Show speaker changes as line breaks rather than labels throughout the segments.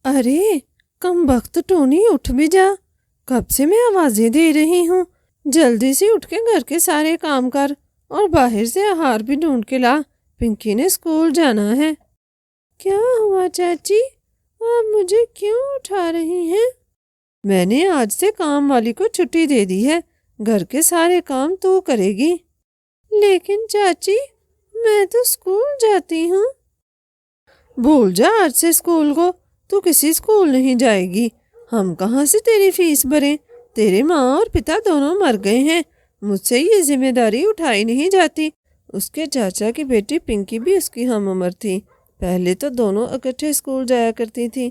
ارے کم وقت ٹونی، اٹھ بھی جا، کب سے میں آوازیں دے رہی ہوں، جلدی سے اٹھ کے گھر کے سارے کام کر اور باہر سے آہار بھی ڈھونڈ کے لا، پنکی نے اسکول جانا ہے۔ کیا ہوا چاچی، آپ مجھے کیوں اٹھا رہی ہیں؟ میں نے آج سے کام والی کو چھٹی دے دی ہے، گھر کے سارے کام تو کرے گی۔ لیکن چاچی میں تو اسکول جاتی ہوں۔ بھول جا آج سے اسکول کو، تو کسی اسکول نہیں جائے گی، ہم کہاں سے تیری فیس بھریں، تیرے ماں اور پتا دونوں مر گئے ہیں، مجھ سے یہ ذمہ داری اٹھائی نہیں جاتی۔ اس کے چاچا کی بیٹی پنکی بھی اس کی ہم عمر تھی، پہلے تو دونوں اکٹھے اسکول جایا کرتی تھی،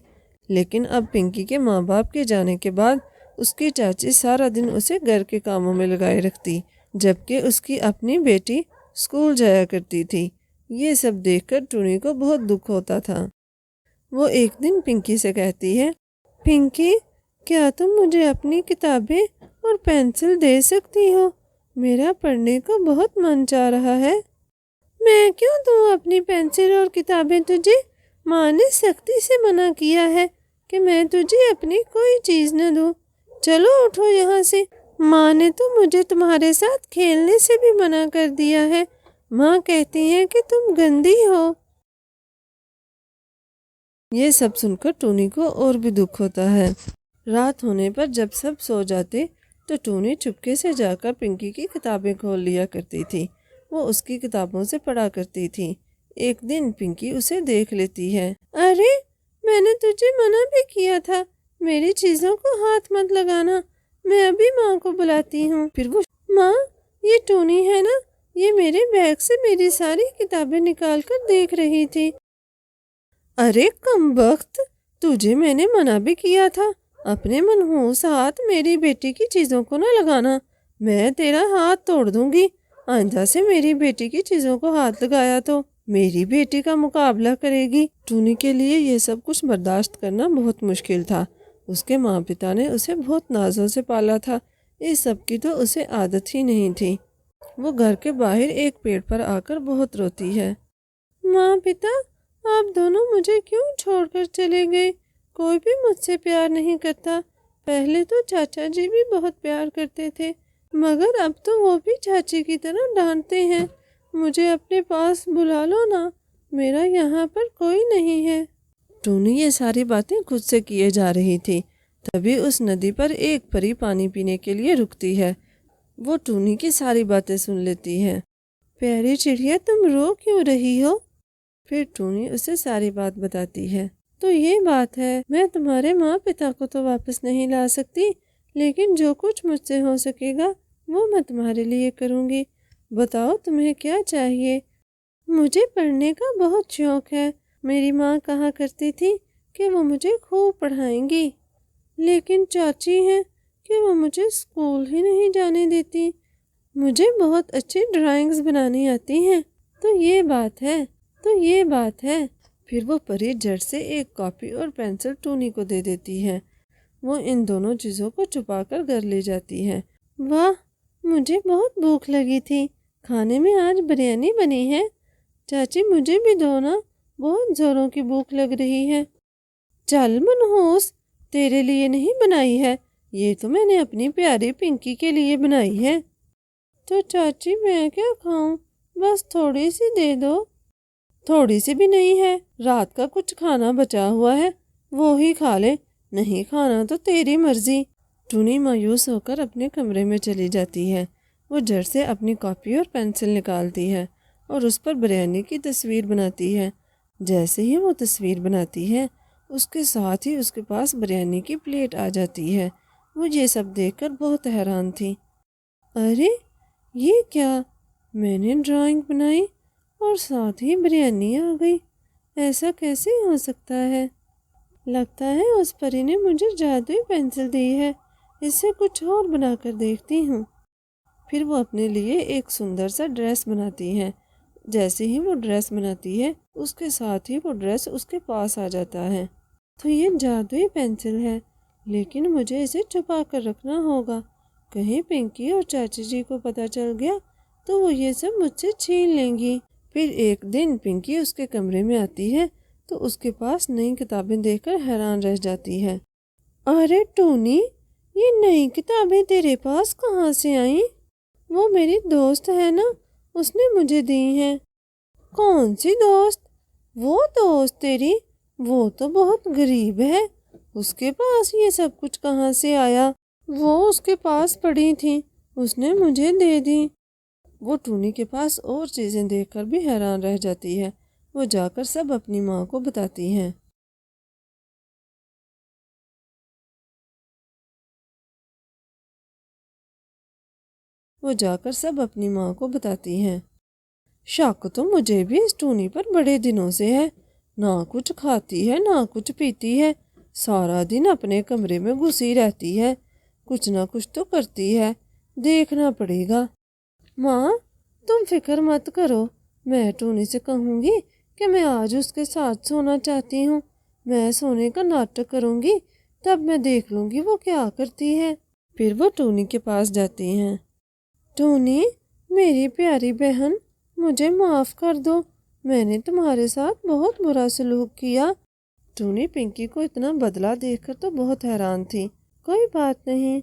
لیکن اب پنکی کے ماں باپ کے جانے کے بعد اس کی چاچی سارا دن اسے گھر کے کاموں میں لگائے رکھتی، جبکہ اس کی اپنی بیٹی اسکول جایا کرتی تھی۔ یہ سب دیکھ کر ٹونی کو بہت دکھ ہوتا تھا۔ وہ ایک دن پنکی سے کہتی ہے، پنکی کیا تم مجھے اپنی کتابیں اور پینسل دے سکتی ہو؟ میرا پڑھنے کو بہت من چاہ رہا ہے۔ میں کیوں دوں اپنی پینسل اور کتابیں تجھے؟ ماں نے سختی سے منع کیا ہے کہ میں تجھے اپنی کوئی چیز نہ دوں۔ چلو اٹھو یہاں سے، ماں نے تو مجھے تمہارے ساتھ کھیلنے سے بھی منع کر دیا ہے، ماں کہتی ہے کہ تم گندی ہو۔ یہ سب سن کر ٹونی کو اور بھی دکھ ہوتا ہے۔ رات ہونے پر جب سب سو جاتے تو ٹونی چپکے سے جا کر پنکی کی کتابیں کھول لیا کرتی تھی، وہ اس کی کتابوں سے پڑھا کرتی تھی۔ ایک دن پنکی اسے دیکھ لیتی ہے۔ ارے میں نے تجھے منع بھی کیا تھا، میری چیزوں کو ہاتھ مت لگانا، میں ابھی ماں کو بلاتی ہوں۔ پھر وہ ماں یہ ٹونی ہے نا، یہ میرے بیگ سے میری ساری کتابیں نکال کر دیکھ رہی تھی۔ ارے کم وقت، تجھے میں نے منع بھی کیا تھا، اپنے منحوس ہاتھ میری بیٹی کی چیزوں کو نہ لگانا، میں تیرا ہاتھ توڑ دوں گی، آئندہ سے میری بیٹی کی چیزوں کو ہاتھ لگایا تو میری بیٹی کا مقابلہ کرے گی۔ ٹونی کے لیے یہ سب کچھ برداشت کرنا بہت مشکل تھا، اس کے ماں پتا نے اسے بہت نازوں سے پالا تھا، اس سب کی تو اسے عادت ہی نہیں تھی۔ وہ گھر کے باہر ایک پیڑ پر آ کر بہت روتی ہے۔ ماں پتا آپ دونوں مجھے کیوں چھوڑ کر چلے گئے؟ کوئی بھی مجھ سے پیار نہیں کرتا، پہلے تو چاچا جی بھی بہت پیار کرتے تھے، مگر اب تو وہ بھی چاچی کی طرح ڈانٹتے ہیں۔ مجھے اپنے پاس بلا لو نا، میرا یہاں پر کوئی نہیں ہے۔ ٹونی یہ ساری باتیں خود سے کیے جا رہی تھی، تبھی اس ندی پر ایک پری پانی پینے کے لیے رکتی ہے، وہ ٹونی کی ساری باتیں سن لیتی ہے۔ پیاری چڑیا تم رو کیوں رہی ہو؟ پھر ٹونی اسے ساری بات بتاتی ہے۔ تو یہ بات ہے، میں تمہارے ماں پتا کو تو واپس نہیں لا سکتی، لیکن جو کچھ مجھ سے ہو سکے گا وہ میں تمہارے لیے کروں گی، بتاؤ تمہیں کیا چاہیے؟ مجھے پڑھنے کا بہت شوق ہے، میری ماں کہا کرتی تھی کہ وہ مجھے خوب پڑھائیں گی، لیکن چاچی ہیں کہ وہ مجھے اسکول ہی نہیں جانے دیتی۔ مجھے بہت اچھی ڈرائنگز بنانی آتی ہیں، تو یہ بات ہے۔ پھر وہ پری جھٹ سے ایک کاپی اور پینسل ٹونی کو دے دیتی ہے، وہ ان دونوں چیزوں کو چھپا کر گھر لے جاتی ہے۔ واہ مجھے بہت بھوک لگی تھی، کھانے میں آج بریانی بنی ہے، چاچی مجھے بھی دو نا، بہت زوروں کی بھوک لگ رہی ہے۔ چل منحوس، تیرے لیے نہیں بنائی ہے، یہ تو میں نے اپنی پیاری پنکی کے لیے بنائی ہے۔ تو چاچی میں کیا کھاؤں، بس تھوڑی سی دے دو۔ تھوڑی سی بھی نہیں ہے، رات کا کچھ کھانا بچا ہوا ہے، وہی کھا لے، نہیں کھانا تو تیری مرضی۔ ٹونی مایوس ہو کر اپنے کمرے میں چلی جاتی ہے، وہ جھٹ سے اپنی کاپی اور پینسل نکالتی ہے اور اس پر بریانی کی تصویر بناتی ہے۔ جیسے ہی وہ تصویر بناتی ہے، اس کے ساتھ ہی اس کے پاس بریانی کی پلیٹ آ جاتی ہے، وہ یہ سب دیکھ کر بہت حیران تھی۔ ارے یہ کیا، میں نے ڈرائنگ بنائی اور ساتھ ہی بریانی آ گئی، ایسا کیسے ہو سکتا ہے؟ لگتا ہے اس پری نے مجھے جادوئی پینسل دی ہے، اس سے کچھ اور بنا کر دیکھتی ہوں۔ پھر وہ اپنے لیے ایک سندر سا ڈریس بناتی ہے، جیسے ہی وہ ڈریس بناتی ہے اس کے ساتھ ہی وہ ڈریس اس کے پاس آ جاتا ہے۔ تو یہ جادوئی پینسل ہے، لیکن مجھے اسے چھپا کر رکھنا ہوگا، کہیں پنکی اور چاچی جی کو پتہ چل گیا تو وہ یہ سب مجھ سے چھین لیں گی۔ پھر ایک دن پنکی اس کے کمرے میں آتی ہے تو اس کے پاس نئی کتابیں دیکھ کر حیران رہ جاتی ہے۔ ارے ٹونی، یہ نئی کتابیں تیرے پاس کہاں سے آئیں؟ وہ میری دوست ہے نا، اس نے مجھے دی ہیں۔ کون سی دوست؟ وہ دوست تیری، وہ تو بہت غریب ہے، اس کے پاس یہ سب کچھ کہاں سے آیا؟ وہ اس کے پاس پڑی تھی، اس نے مجھے دے دی۔ وہ ٹونی کے پاس اور چیزیں دیکھ کر بھی حیران رہ جاتی ہے۔ وہ جا کر سب اپنی ماں کو بتاتی ہیں۔ شک تو مجھے بھی اس ٹونی پر بڑے دنوں سے ہے، نہ کچھ کھاتی ہے نہ کچھ پیتی ہے، سارا دن اپنے کمرے میں گھسی رہتی ہے، کچھ نہ کچھ تو کرتی ہے، دیکھنا پڑے گا۔ ماں تم فکر مت کرو، میں ٹونی سے کہوں گی کہ میں آج اس کے ساتھ سونا چاہتی ہوں، میں سونے کا ناٹک کروں گی، تب میں دیکھ لوں گی وہ کیا کرتی ہے۔ پھر وہ ٹونی کے پاس جاتی ہیں۔ ٹونی میری پیاری بہن، مجھے معاف کر دو، میں نے تمہارے ساتھ بہت برا سلوک کیا۔ ٹونی پنکی کو اتنا بدلہ دیکھ کر تو بہت حیران تھی۔ کوئی بات نہیں،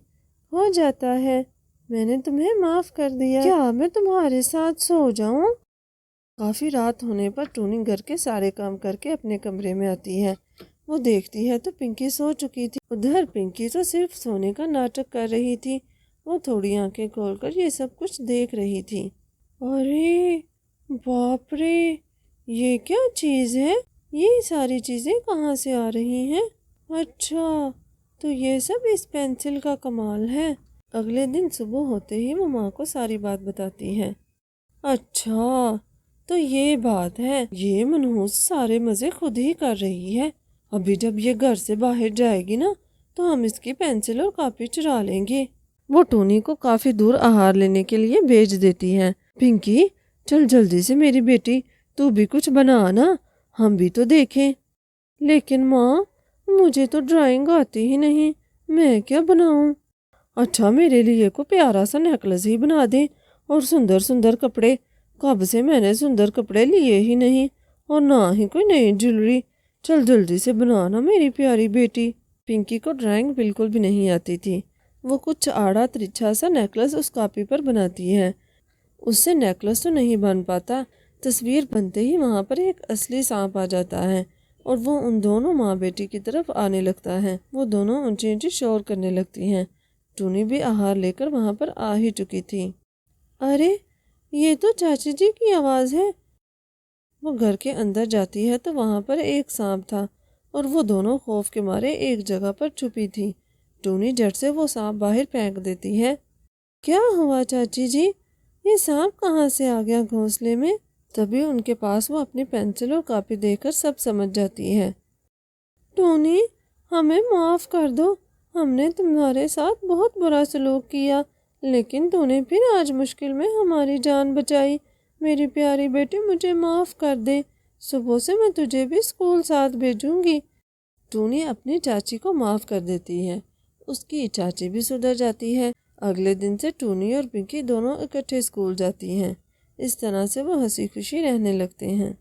ہو جاتا ہے، میں نے تمہیں معاف کر دیا، کیا میں تمہارے ساتھ سو جاؤں؟ کافی رات ہونے پر ٹونی گھر کے سارے کام کر کے اپنے کمرے میں آتی ہے۔ وہ دیکھتی ہے تو پنکی سو چکی تھی۔ ادھر پنکی تو صرف سونے کا ناٹک کر رہی تھی، وہ تھوڑی آنکھیں کھول کر یہ سب کچھ دیکھ رہی تھی۔ ارے باپ رے، یہ کیا چیز ہے؟ یہ ساری چیزیں کہاں سے آ رہی ہیں؟ اچھا، تو یہ سب اس پینسل کا کمال ہے۔ اگلے دن صبح ہوتے ہی وہ ماں کو ساری بات بتاتی ہے۔ اچھا تو یہ بات ہے، یہ منحوس سارے مزے خود ہی کر رہی ہے، ابھی جب یہ گھر سے باہر جائے گی نا تو ہم اس کی پینسل اور کاپی چرا لیں گے۔ وہ ٹونی کو کافی دور آہار لینے کے لیے بھیج دیتی ہیں۔ پنکی چل جلدی سے میری بیٹی، تو بھی کچھ بنا نا، ہم بھی تو دیکھیں۔ لیکن ماں مجھے تو ڈرائنگ آتی ہی نہیں، میں کیا بناؤں؟ اچھا میرے لیے کو پیارا سا نیکلس ہی بنا دیں، اور سندر سندر کپڑے، کب سے میں نے سندر کپڑے لیے ہی نہیں، اور نہ ہی کوئی نئی جیولری، چل جلدی سے بنانا میری پیاری بیٹی۔ پنکی کو ڈرائنگ بالکل بھی نہیں آتی تھی۔ وہ کچھ آڑا ترچھا سا نیکلس اس کاپی پر بناتی ہے، اس سے نیکلس تو نہیں بن پاتا۔ تصویر بنتے ہی وہاں پر ایک اصلی سانپ آ جاتا ہے، اور وہ ان دونوں ماں بیٹی کی طرف آنے لگتا ہے۔ وہ دونوں اونچی اونچی شور کرنے لگتی ہیں۔ ٹونی بھی آہار لے کر وہاں پر آ ہی چکی تھی۔ ارے یہ تو چاچی جی کی آواز ہے۔ وہ گھر کے اندر جاتی ہے تو وہاں پر ایک سانپ تھا، اور وہ دونوں خوف کے مارے ایک جگہ پر چھپی تھی۔ ٹونی جھٹ سے وہ سانپ باہر پھینک دیتی ہے۔ کیا ہوا چاچی جی؟ یہ سانپ کہاں سے آ گیا گھونسلے میں؟ تبھی ان کے پاس وہ اپنی پینسل اور کاپی دیکھ کر سب سمجھ جاتی ہے۔ ٹونی ہمیں معاف کر دو، ہم نے تمہارے ساتھ بہت برا سلوک کیا، لیکن تو نے پھر آج مشکل میں ہماری جان بچائی۔ میری پیاری بیٹی مجھے معاف کر دے، صبح سے میں تجھے بھی اسکول ساتھ بھیجوں گی۔ ٹونی اپنی چاچی کو معاف کر دیتی ہے، اس کی چاچی بھی سدھر جاتی ہے۔ اگلے دن سے ٹونی اور پنکی دونوں اکٹھے اسکول جاتی ہیں۔ اس طرح سے وہ ہنسی خوشی رہنے لگتے ہیں۔